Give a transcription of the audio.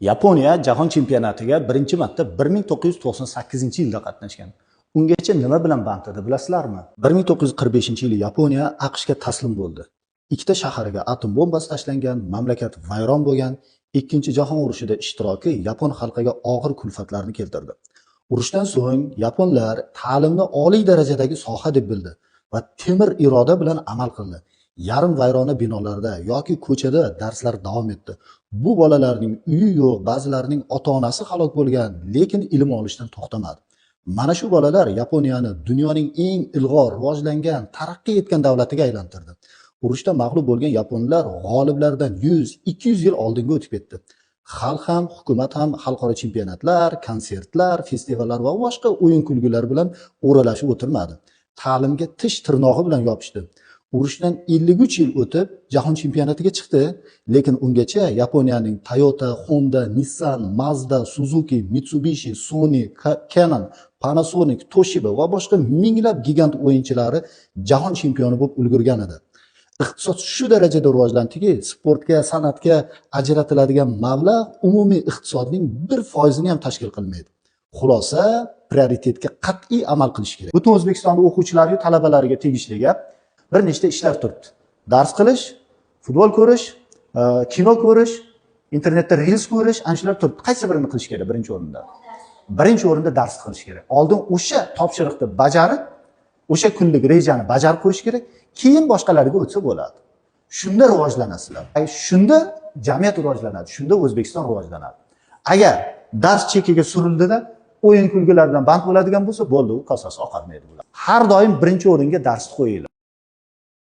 Yaponiya jahon chempionatiga birinchi marta 1998-yilda qatnashgan. Ungacha nima bilan band edi, bilasizlarmi? 1945-yili Yaponiya AQShga taslim bo'ldi. Ikkita shahariga atom bombasi tashlangan, mamlakat vayron bo'lgan. Ikkinchi jahon urushida ishtiroki yapon xalqiga og'ir kulfatlarni keltirdi. Urushdan so'ng yaponlar ta'limni oliy darajadagi soha deb bildi va temir iroda bilan amal qildi. Yarim vayrona binolarda yoki ko'chada darslar davom etdi. Bu bolalarning uyi yo'q, ba'zilarining ota-onasi halok bo'lgan, lekin ilm olishdan to'xtamadi. Mana shu bolalar Yaponiyani dunyoning eng ilg'or, rivojlangan, taraqqiy etgan davlatiga aylantirdi. Urushda mag'lub bo'lgan yaponlar g'oliblardan 100-200 yil oldinga o'tib ketdi. Xalq ham, hukumat ham xalqaro chempionatlar, konsertlar, festivallar va boshqa o'yin kulgular bilan o'ralashib o'tirmadi. Ta'limga tish tirnog'i bilan yopishdi. Urushdan 53 yil o'tib jahon chempionatiga chiqdi, lekin ungacha Yaponiyaning Toyota, Honda, Nissan, Mazda, Suzuki, Mitsubishi, Sony, Canon, Panasonic, Toshiba va boshqa minglab gigant o'yinchilari jahon chempioni bo'lib ulgurgan edi. Iqtisod shu darajada rivojlandiki, sportga, san'atga ajratiladigan mablag' umumiy iqtisodning 1% ham tashkil qilmaydi. Xulosa, prioritetga qat'iy amal qilish kerak. Butun O'zbekistonning o'quvchilari va talabalariga tegishli gap. Bir nechta ishlar turibdi. Dars qilish, futbol ko'rish, kino ko'rish, internetda reels ko'rish, ana shular turibdi. Qaysi birini qilish kerak birinchi o'rinda? Birinchi o'rinda dars qilish kerak. Oldin o'sha topshiriqni bajarib, o'sha kunlik rejani bajarib qo'yish kerak, keyin boshqalarga o'tsa bo'ladi. Shunda rivojlanasizlar. Shunda jamiyat rivojlanadi, shunda O'zbekiston rivojlanadi. Agar dars chekiga surildida, o'yin kulgulardan band bo'ladigan bo'lsa, bo'ldi, u kosasi oqarmaydi bular. Har doim birinchi o'ringa darsni qo'yinglar.